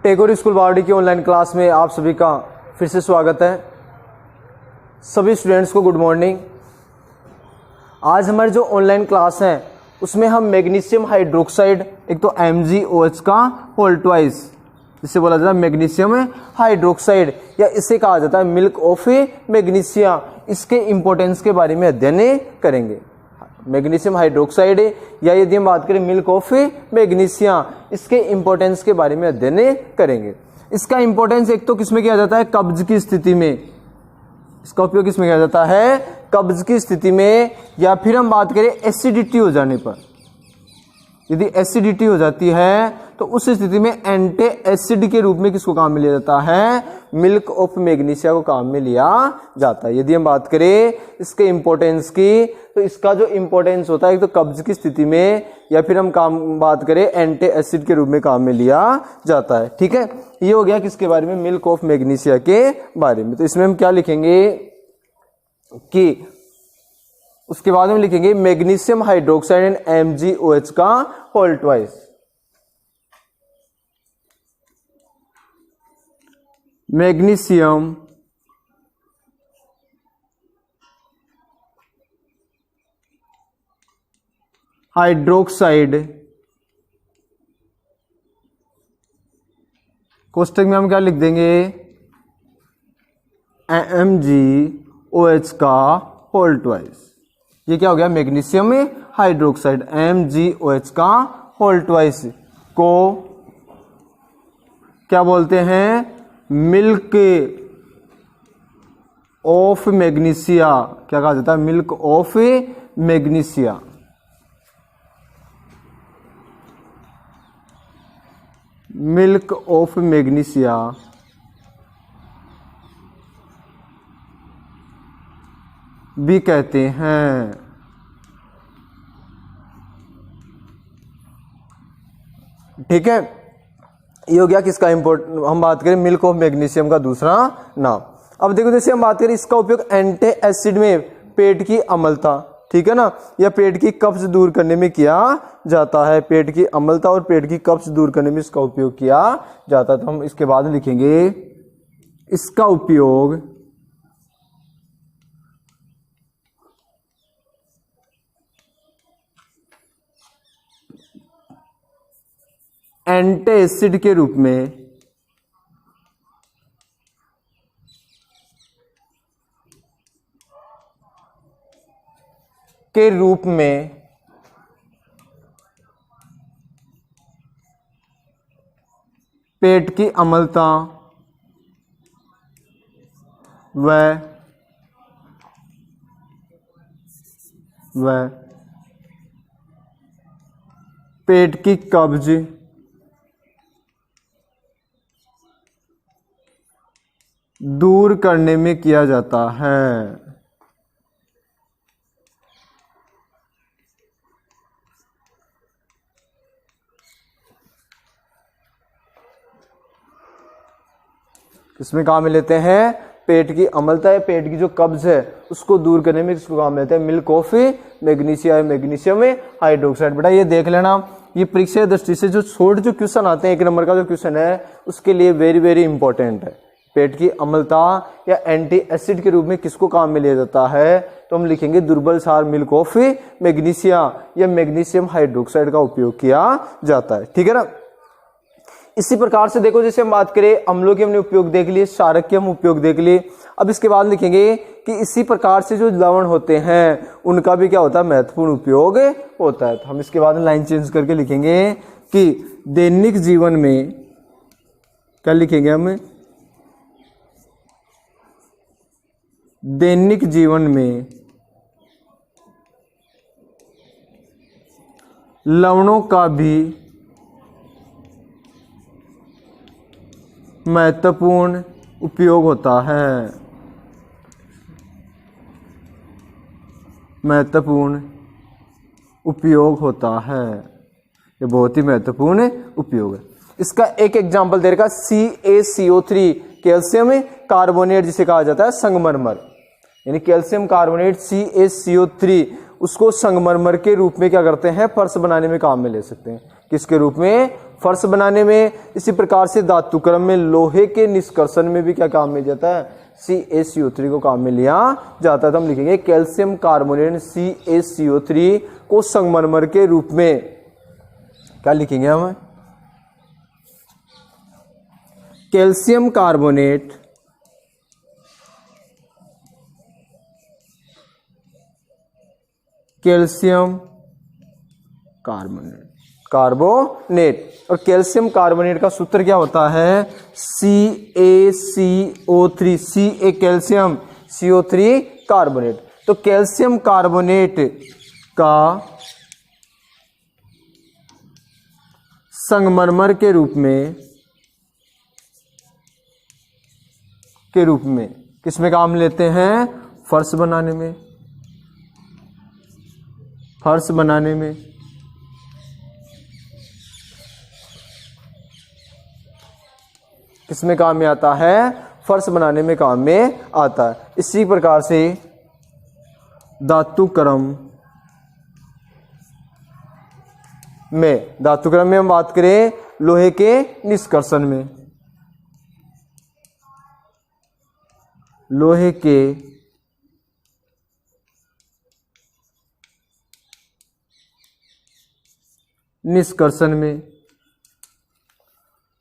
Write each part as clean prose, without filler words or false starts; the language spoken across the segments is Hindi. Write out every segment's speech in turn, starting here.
टैगोर स्कूल बावड़ी की ऑनलाइन क्लास में आप सभी का फिर से स्वागत है। सभी स्टूडेंट्स को गुड मॉर्निंग। आज हमारी जो ऑनलाइन क्लास है उसमें हम मैग्नीशियम हाइड्रोक्साइड, एक तो MgOH का होल ट्वाइस, जिसे बोला जाता है मैग्नीशियम हाइड्रोक्साइड या इसे कहा जाता है मिल्क ऑफ मैग्नीशिया, इसके इंपॉर्टेंस के बारे में अध्ययन करेंगे। मैग्नीशियम हाइड्रोक्साइड या यदि हम बात करें मिल्क ऑफ मैग्नीशिया, इसके इंपॉर्टेंस के बारे में अध्ययन करेंगे। इसका इंपॉर्टेंस एक तो किसमें किया जाता है, कब्ज की स्थिति में। इसका उपयोग किसमें किया जाता है, कब्ज की स्थिति में, या फिर हम बात करें एसिडिटी हो जाने पर। यदि एसिडिटी हो जाती है तो उस स्थिति में एंटी एसिड के रूप में किसको काम में लिया जाता है, मिल्क ऑफ मैग्नीशिया को काम में लिया जाता है। यदि हम बात करें इसके इंपॉर्टेंस की, तो इसका जो इंपॉर्टेंस होता है तो कब्ज की स्थिति में, या फिर हम बात करें एंटी एसिड के रूप में काम में लिया जाता है। ठीक है, ये हो गया किसके बारे में, मिल्क ऑफ मैग्नीशिया के बारे में। तो इसमें हम क्या लिखेंगे कि उसके बाद में लिखेंगे मैग्नीशियम हाइड्रोक्साइड एंड MgOH का होल ट्वाइस। मैग्नीशियम हाइड्रोक्साइड, कोष्टक में हम क्या लिख देंगे, MgOH का होल ट्वाइस। ये क्या हो गया, मैग्नीशियम हाइड्रोक्साइड MgOH का होल ट्वाइस को क्या बोलते हैं, मिल्क ऑफ मैग्नीशिया। क्या कहा जाता है, milk of magnesia. Milk of magnesia भी कहते हैं। ठीक है, ये हो गया किसका हम बात करें मिल्क ऑफ मैग्नीशियम का दूसरा नाम। अब देखो जैसे हम बात करें इसका उपयोग एंटी एसिड में, पेट की अम्लता, ठीक है ना, या पेट की कब्ज दूर करने में किया जाता है। पेट की अम्लता और पेट की कब्ज दूर करने में इसका उपयोग किया जाता है। तो हम इसके बाद लिखेंगे इसका उपयोग एंटी एसिड के रूप में पेट की अम्लता व पेट की कब्ज दूर करने में किया जाता है। किसमें काम में लेते हैं, पेट की अम्लता है, पेट की जो कब्ज है उसको दूर करने में किसको काम में लेते हैं, milk of magnesia, magnesium hydroxide. बेटा ये देख लेना, ये परीक्षा दृष्टि से जो शॉर्ट जो क्वेश्चन आते हैं, 1 नंबर का जो क्वेश्चन है उसके लिए वेरी वेरी इंपॉर्टेंट है। पेट की अम्लता या एंटी एसिड के रूप में किसको काम में लिया जाता है, तो हम लिखेंगे दुर्बल सार मिल्क ऑफ मैग्नीशिया या मैग्नीशियम हाइड्रोक्साइड का उपयोग किया जाता है। ठीक है ना। इसी प्रकार से देखो जैसे हम बात करें अम्लों की हमने उपयोग देख लिए, क्षारक के हम उपयोग देख लिए। अब इसके बाद लिखेंगे कि इसी प्रकार से जो लवण होते हैं उनका भी क्या होता है, महत्वपूर्ण उपयोग होता है। तो हम इसके बाद लाइन चेंज करके लिखेंगे कि दैनिक जीवन में, क्या लिखेंगे हम, दैनिक जीवन में लवणों का भी महत्वपूर्ण उपयोग होता है। महत्वपूर्ण उपयोग होता है, ये बहुत ही महत्वपूर्ण उपयोग है। इसका एक एग्जांपल दे रखा, CaCO3 कैल्शियम कार्बोनेट जिसे कहा जाता है संगमरमर, यानी कैल्शियम कार्बोनेट CaCO3 उसको संगमरमर के रूप में क्या करते हैं, फर्श बनाने में काम में ले सकते हैं। किसके रूप में, फर्श बनाने में। इसी प्रकार से धातु क्रम में लोहे के निष्कर्षण में भी क्या काम में जाता है, CaCO3 को काम में लिया जाता है। तो हम लिखेंगे कैल्शियम कार्बोनेट CaCO3 को संगमरमर के रूप में क्या लिखेंगे हम, कैल्शियम कार्बोनेट कार्बोनेट और कैल्शियम कार्बोनेट का सूत्र क्या होता है, CaCO3, Ca calcium, CO3 carbonate. तो कैल्शियम कार्बोनेट का संगमरमर के रूप में किसमें काम लेते हैं, फर्श बनाने में। किसमें काम में आता है, फर्श बनाने में काम में आता है। इसी प्रकार से धातु क्रम में हम बात करें लोहे के निष्कर्षण में, लोहे के निष्कर्षण में,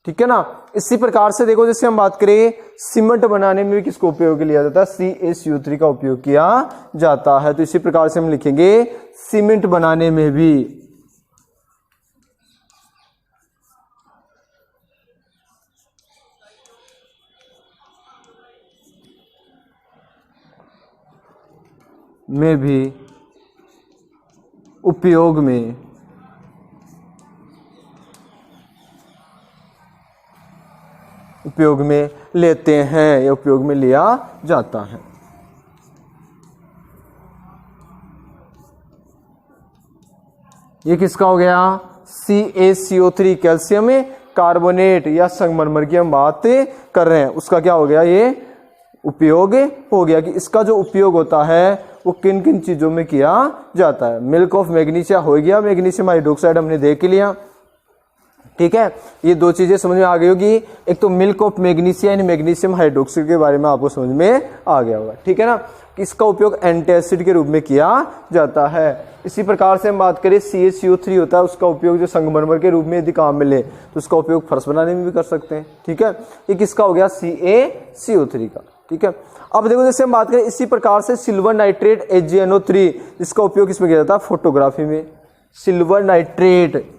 ठीक है ना। इसी प्रकार से देखो, जैसे हम बात करें सीमेंट बनाने में भी किसको उपयोग लिया जाता है, CaCO3 का उपयोग किया जाता है। तो इसी प्रकार से हम लिखेंगे सीमेंट बनाने में भी उपयोग में लेते हैं या उपयोग में लिया जाता है। ये किसका हो गया, CaCO3 कैल्शियम कार्बोनेट या संगमरमर की हम बात कर रहे हैं, उसका क्या हो गया, ये उपयोग हो गया कि इसका जो उपयोग होता है वो किन किन चीजों में किया जाता है। मिल्क ऑफ मैग्नीशिया हो गया, मैग्नीशियम हाइड्रोक्साइड हमने देख लिया, ठीक है। ये दो चीजें समझ में आ गई होगी, एक तो मिल्क ऑफ मैग्नीशिया यानी मैग्नीशियम हाइड्रोक्साइड के बारे में आपको समझ में आ गया होगा, ठीक है ना। इसका उपयोग एंटासिड के रूप में किया जाता है। इसी प्रकार से हम बात करें CaCO3 होता है, उसका उपयोग जो संगमरमर के रूप में यदि काम में ले तो उसका उपयोग फर्श बनाने में भी कर सकते हैं, ठीक है। ये किसका हो गया, CaCO3 का, ठीक है। अब देखो, जैसे हम बात करें इसी प्रकार से सिल्वर नाइट्रेट AgNO3, जिसका उपयोग किसमें किया जाता है, फोटोग्राफी में। सिल्वर नाइट्रेट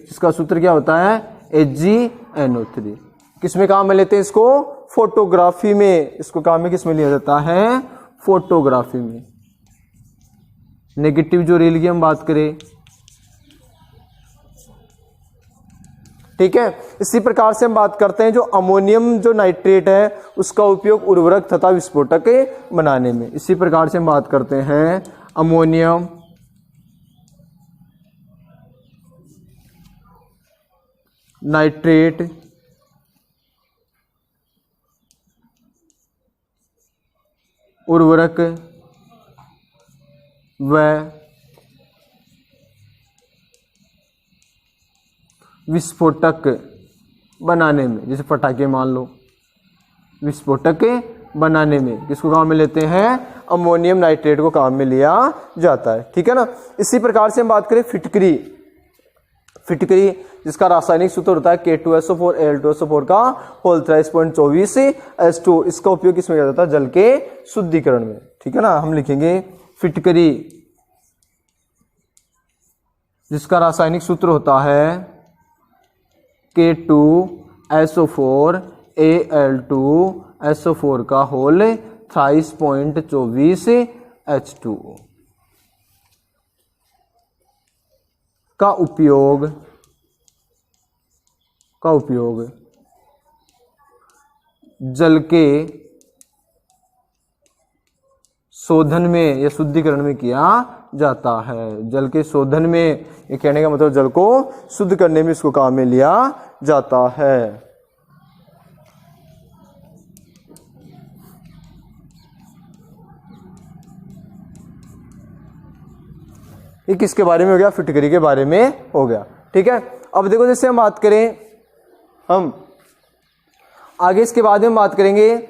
जिसका सूत्र क्या होता है, AgNO3, किसमें काम में लेते हैं इसको, फोटोग्राफी में। इसको काम में किसमें लिया जाता है, फोटोग्राफी में। नेगेटिव जो रेल की हम बात करें, ठीक है। इसी प्रकार से हम बात करते हैं जो अमोनियम जो नाइट्रेट है उसका उपयोग उर्वरक तथा विस्फोटक बनाने में। इसी प्रकार से हम बात करते हैं अमोनियम नाइट्रेट उर्वरक व विस्फोटक बनाने में। जैसे पटाखे मान लो, विस्फोटक बनाने में किसको काम में लेते हैं, अमोनियम नाइट्रेट को काम में लिया जाता है, ठीक है ना। इसी प्रकार से हम बात करें फिटकरी जिसका रासायनिक सूत्र होता है K2SO4 Al2SO4 का होल 23.24 इसका उपयोग किसमें किया जाता है, जल के शुद्धिकरण में, ठीक है ना। हम लिखेंगे फिटकरी जिसका रासायनिक सूत्र होता है K2SO4 Al2SO4 का होल 23.24 H2O का उपयोग जल के शोधन में या शुद्धिकरण में किया जाता है। जल के शोधन में, ये कहने का मतलब जल को शुद्ध करने में इसको काम में लिया जाता है। ये किसके बारे में हो गया, फिटकरी के बारे में हो गया। ठीक है, अब देखो जैसे हम बात करें, हम आगे इसके बाद में बात करेंगे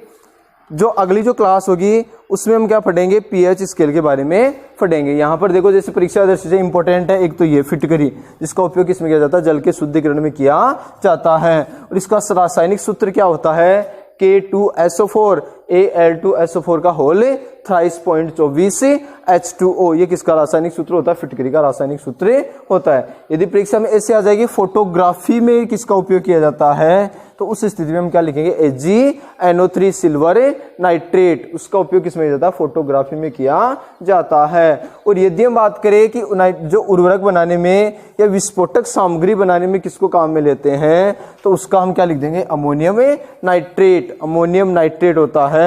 जो अगली जो क्लास होगी उसमें हम क्या पढ़ेंगे, पीएच स्केल के बारे में पढ़ेंगे। यहाँ पर देखो जैसे परीक्षा दृष्टि से इंपॉर्टेंट है, एक तो ये फिटकरी जिसका उपयोग किसमें किया जाता है, जल के शुद्धिकरण में किया जाता है। और इसका रासायनिक सूत्र क्या होता है, K2SO4 Al2SO4 का होल थ्राइस 0.24 H2O। ये किसका रासायनिक सूत्र होता है, फिटकरी का रासायनिक सूत्र होता है। यदि परीक्षा में ऐसे आ जाएगी फोटोग्राफी में किसका उपयोग किया जाता है, तो उस स्थिति में हम क्या लिखेंगे, AgNO3 सिल्वर नाइट्रेट, उसका उपयोग किसमें किया जाता है, फोटोग्राफी में किया जाता है। और यदि हम बात करें कि जो उर्वरक बनाने में या विस्फोटक सामग्री बनाने में किसको काम में लेते हैं, तो उसका हम क्या लिख देंगे, अमोनियम नाइट्रेट। अमोनियम नाइट्रेट होता है,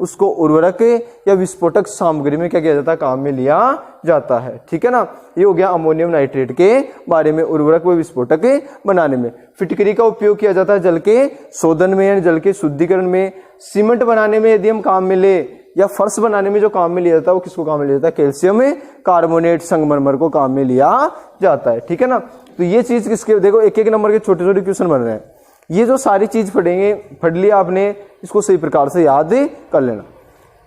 उसको उर्वरक या विस्फोटक सामग्री में क्या किया जाता है, काम में लिया जाता है। ठीक है ना, ये हो गया अमोनियम नाइट्रेट के बारे में, उर्वरक व विस्फोटक बनाने में। फिटकरी का उपयोग किया जाता है जल के शोधन में यानी जल के शुद्धिकरण में। सीमेंट बनाने में यदि हम काम में ले, या फर्श बनाने में जो काम में लिया जाता है वो किसको काम में लिया जाता है, कैल्शियम कार्बोनेट संगमरमर को काम में लिया जाता है। ठीक है ना, तो ये चीज किसके, देखो एक एक नंबर के छोटे छोटे क्वेश्चन बन रहे हैं। ये जो सारी चीज पढ़ लिया आपने, इसको सही प्रकार से याद कर लेना।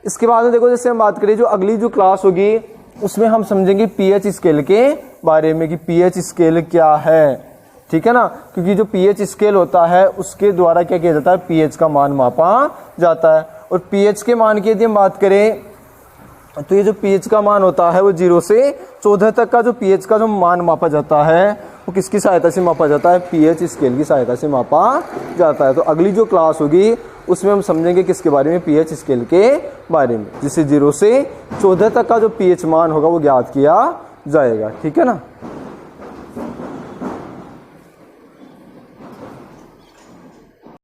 इसके बाद में देखो जैसे हम बात करें जो अगली जो क्लास होगी उसमें हम समझेंगे पीएच स्केल के बारे में कि पीएच स्केल क्या है। ठीक है ना, क्योंकि जो पीएच स्केल होता है उसके द्वारा क्या किया जाता है, पीएच का मान मापा जाता है। और पीएच के मान की यदि हम बात करें तो ये जो पीएच का मान होता है वो 0 से 14 तक का जो पीएच का जो मान मापा जाता है वो किसकी सहायता से मापा जाता है, पीएच स्केल की सहायता से मापा जाता है। तो अगली जो क्लास होगी उसमें हम समझेंगे किसके बारे में, पीएच स्केल के बारे में, जिससे 0 से 14 तक का जो पीएच मान होगा वो ज्ञात किया जाएगा। ठीक है ना।